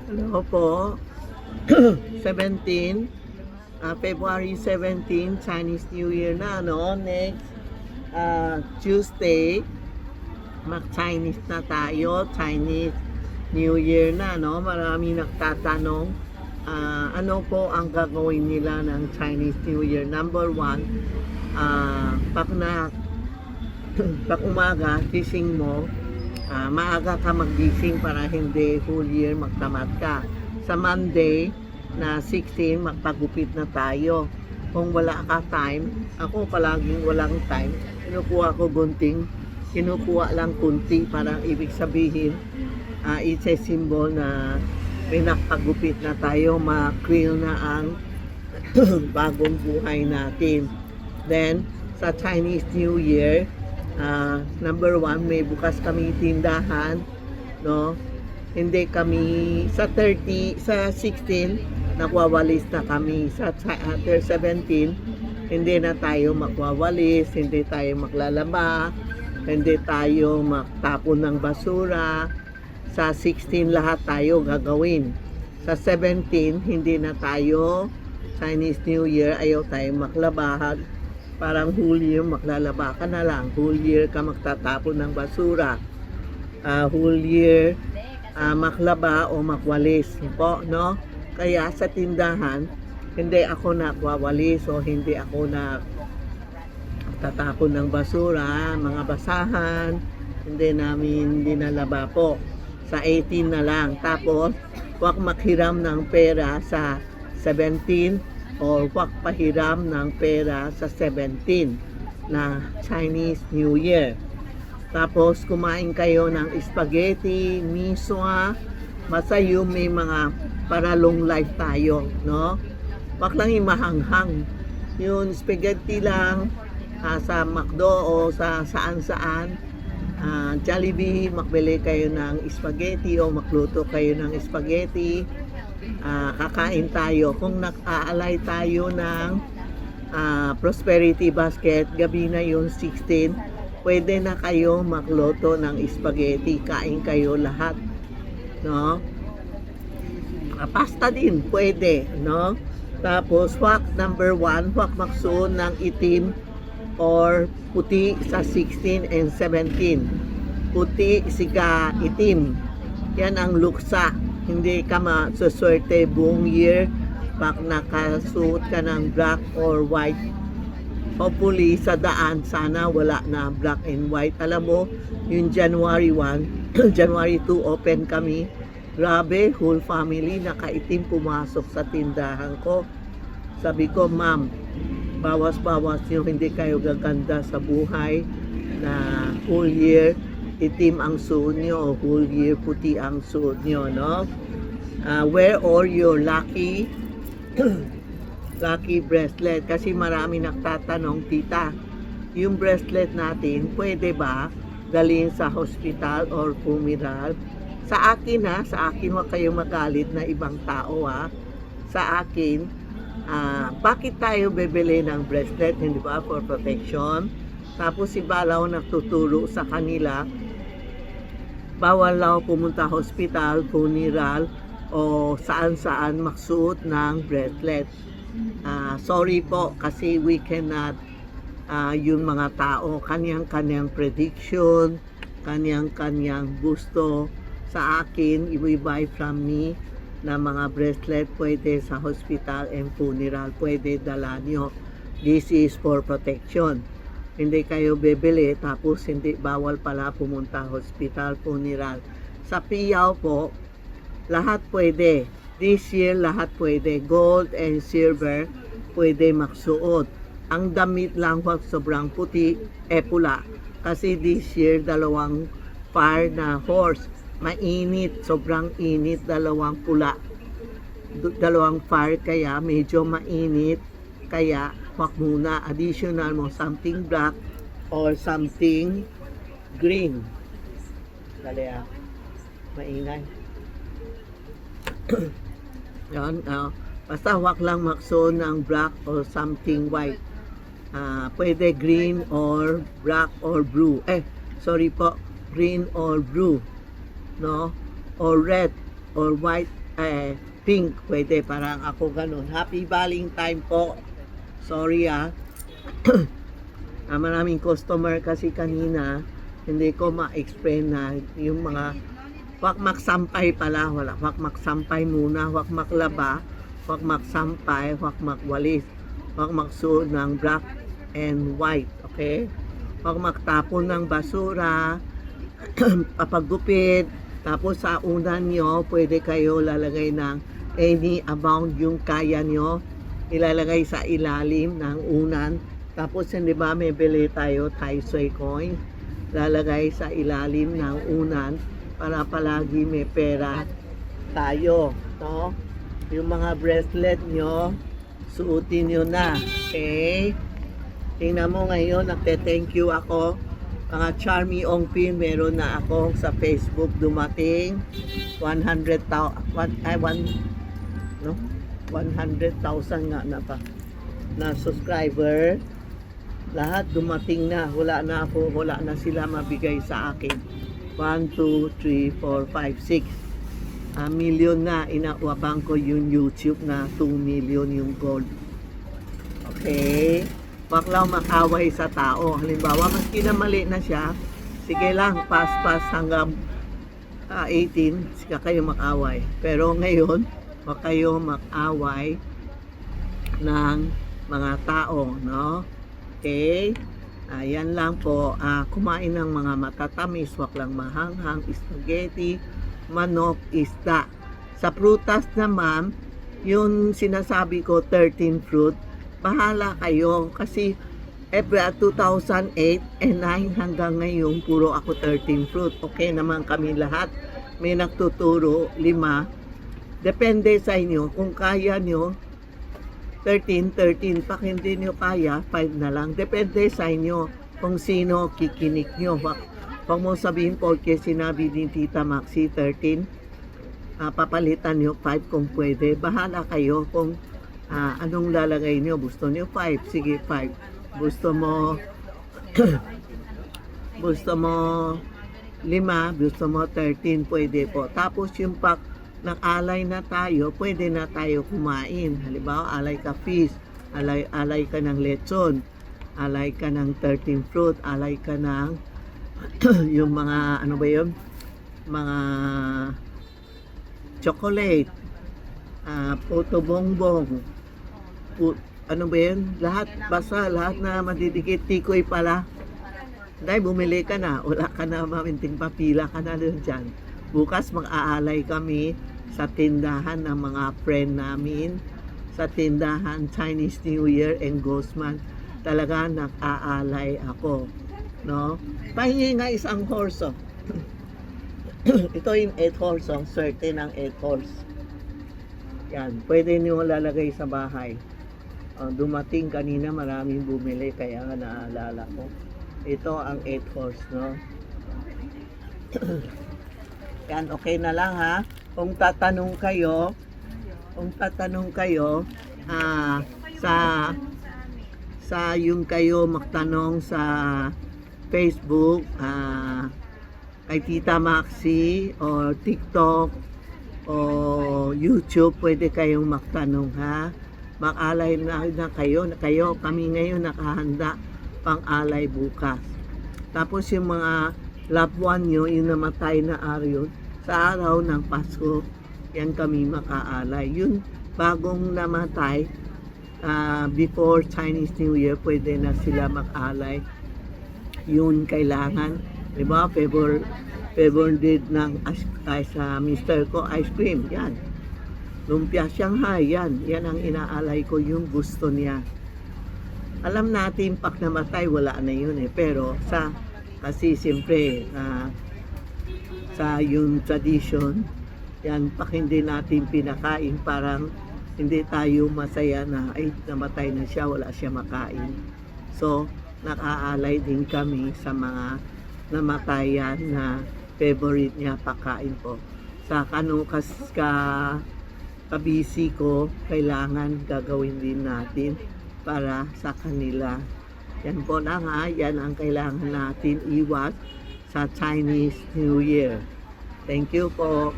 Hello po. 17, February 17, Chinese New Year na, no? Next Tuesday, mag-Chinese na tayo. Chinese New Year na, no? Marami nagtatanong, ano po ang gagawin nila ng Chinese New Year? Number one, pag umaga, gising mo, maaga ka maggising para hindi whole year magtamad ka. Sa Monday na 16, magpagupit na tayo. Kung wala ka time, ako palaging walang time, kinukuha ko gunting, kinukuha lang kunti, para ibig sabihin, it's a symbol na may nakagupit na tayo, ma-krill na ang bagong buhay natin. Then, sa Chinese New Year, number one, may bukas kami tindahan, no? Hindi kami sa 30, sa 16 nagwawalis na kami. Sa 17 hindi na tayo magwawalis, hindi tayo maglalaba, hindi tayo magtapon ng basura. Sa 16 lahat tayo gagawin. Sa 17 hindi na tayo, Chinese New Year, ayaw tayo maglaba. Parang whole year maglalaba ka na lang. Whole year ka magtatapon ng basura. Whole year maglaba o magwalis po, no? Kaya sa tindahan, hindi ako nagwawalis o hindi ako nagtatapon ng basura, mga basahan, hindi namin dinalaba po. Sa 18 na lang. Tapos, huwag maghiram ng pera sa 17 o huwag pahiram ng pera sa 17 na Chinese New Year. Tapos kumain kayo ng spaghetti, miswa, basta yung may mga para long life tayo, no? Huwag lang yung mahanghang. Yung spaghetti lang sa McDo o sa saan-saan. Jollibee, makbili kayo ng spaghetti o magluto kayo ng spaghetti. Kakain tayo. Kung nag-aalay tayo ng prosperity basket, gabi na yung 16, pwede na kayo magluto ng spaghetti. Kain kayo lahat, no? Pasta din pwede, no? Tapos wag, number one, wag magsuot ng itim or puti sa 16 and 17. Puti, siga, itim, yan ang luksa. Hindi ka masuswerte buong year pag nakasuot ka ng black or white. Hopefully sa daan, sana wala na black and white. Alam mo, yung January 1, January 2, open kami. Grabe, whole family, nakaitim pumasok sa tindahan ko. Sabi ko, ma'am, bawas-bawas nyo, hindi kayo gaganda sa buhay na whole year itim ang suot nyo o whole year puti ang suot nyo, no? Wear all your lucky lucky bracelet, kasi marami nagtatanong, tita, yung bracelet natin pwede ba dalhin sa hospital or funeral? Sa akin sa akin, huwag kayong magalit na ibang tao sa akin, bakit tayo bibili ng bracelet, hindi ba, for protection? Tapos si Balaw nagtuturo sa kanila, bawal daw pumunta hospital, funeral, o saan-saan magsuot ng bracelet. Sorry po, kasi we cannot, yung mga tao, kanyang-kanyang prediction, kanyang-kanyang gusto. Sa akin, we buy from me na mga bracelet, pwede sa hospital and funeral, pwede dala nyo. This is for protection. Hindi kayo bibili tapos hindi, bawal pala pumunta hospital, funeral. Sa Piyaw po, lahat pwede. This year lahat pwede. Gold and silver pwede magsuot. Ang damit lang huwag sobrang puti, pula. Kasi this year dalawang fire na horse. Mainit, sobrang init, dalawang pula. Dalawang fire, kaya medyo mainit. Kaya wag muna, additional mo something black or something green. Dali maingay. Yan, basta wag lang magsuot ng black or something white. Pwede green or black or blue. Sorry po, green or blue, no? Or red or white, pink, pwede, parang ako ganun. Happy Valentine po. Sorry maraming customer kasi kanina, hindi ko ma-explain na yung mga wak magsampay pala, wala, wak magsampay muna, wak maglaba, wak magsampay, wak magwalis, wak magsuot ng black and white, okay? Wak magtapon ng basura, papagupit, tapos sa unan nyo, pwede kayo lalagay ng any amount yung kaya nyo, ilalagay sa ilalim ng unan. Tapos hindi ba may bili tayo Thai coin, lalagay sa ilalim ng unan para palagi may pera tayo, no? Yung mga bracelet nyo, suotin nyo na, okay? Tingnan mo ngayon, nagte-thank you ako. Mga Charmy Ongpin, meron na ako sa Facebook dumating 100,000 nga na pa na subscriber. Lahat dumating na, wala na sila mabigay sa akin. 1, 2, 3, 4, 5, 6 million na inawabang ko yung YouTube na 2 million yung gold. Okay, wag lang makaway sa tao. Halimbawa, maski na mali na siya, sige lang, pass hanggang 18, sika kayo makaway. Pero ngayon, wag kayo makaway ng mga tao, no? Okay, ayan lang po. Kumain ng mga matatamis, wag lang mahanghang, spaghetti, manok, isda. Sa prutas naman, yung sinasabi ko 13 fruit, bahala kayo kasi 2008 and 9 hanggang ngayon puro ako 13 fruit. Okay naman kami lahat, may nagtuturo 5. Depende sa inyo kung kaya nyo 13, pag hindi nyo kaya 5 na lang, depende sa inyo kung sino kikinig nyo. Huwag mo sabihin porque sinabi ni Tita Maxi 13, papalitan nyo 5 kung pwede. Bahala kayo kung anong lalagay nyo. Gusto nyo 5, sige 5. Gusto mo 5, gusto mo 13, pwede po. Tapos yung pack nag-alay na tayo, pwede na tayo kumain. Halimbawa, alay ka fish, alay ka ng lechon, alay ka ng 13 fruit, alay ka ng yung mga, ano ba yun? Mga chocolate, puto bongbong, ano ba yun? Lahat, basta lahat na madidikit, tikoy pala. Dahil bumili ka na, wala ka na maminting papila ka na doon dyan. Bukas mag-aalay kami sa tindahan ng mga friend namin, sa tindahan Chinese New Year and Guzman. Talaga nag-aalay ako, no? Pahingi nga isang horse. Ito yung 8 horse, swerte ng 8 horse. Yan, pwede niyo lalagay sa bahay. Dumating kanina, maraming bumili, kaya nga naalala ko. Ito ang 8 horse, no? Yan, okay na lang ha. Kung tatanong kayo, sa yung kayo magtanong sa Facebook, kay Tita Maxi o TikTok o YouTube, pwede kayong magtanong ha. Mag-alay na kayo, kami ngayon nakahanda pang alay bukas. Tapos yung mga loved one nyo, yung namatay na araw, sa araw ng Pasko, yan kami makaalay. Yung bagong namatay, before Chinese New Year, pwede na sila mag-alay. Yun kailangan. Diba? Favor did ng sa mister ko, ice cream. Yan. Lumpia Shanghai. Yan. Yan ang inaalay ko, yung gusto niya. Alam natin, pag namatay, wala na yun eh. Pero kasi siyempre, sa yung tradition, yan, pag hindi natin pinakain, parang hindi tayo masaya na, ay, namatay na siya, wala siya makain. So, nakaalay din kami sa mga namatayan na favorite niya pakain po. Sa kabisi ko, kailangan gagawin din natin para sa kanila. Yan po na nga, yan ang kailangan natin iwas sa Chinese New Year. Thank you po.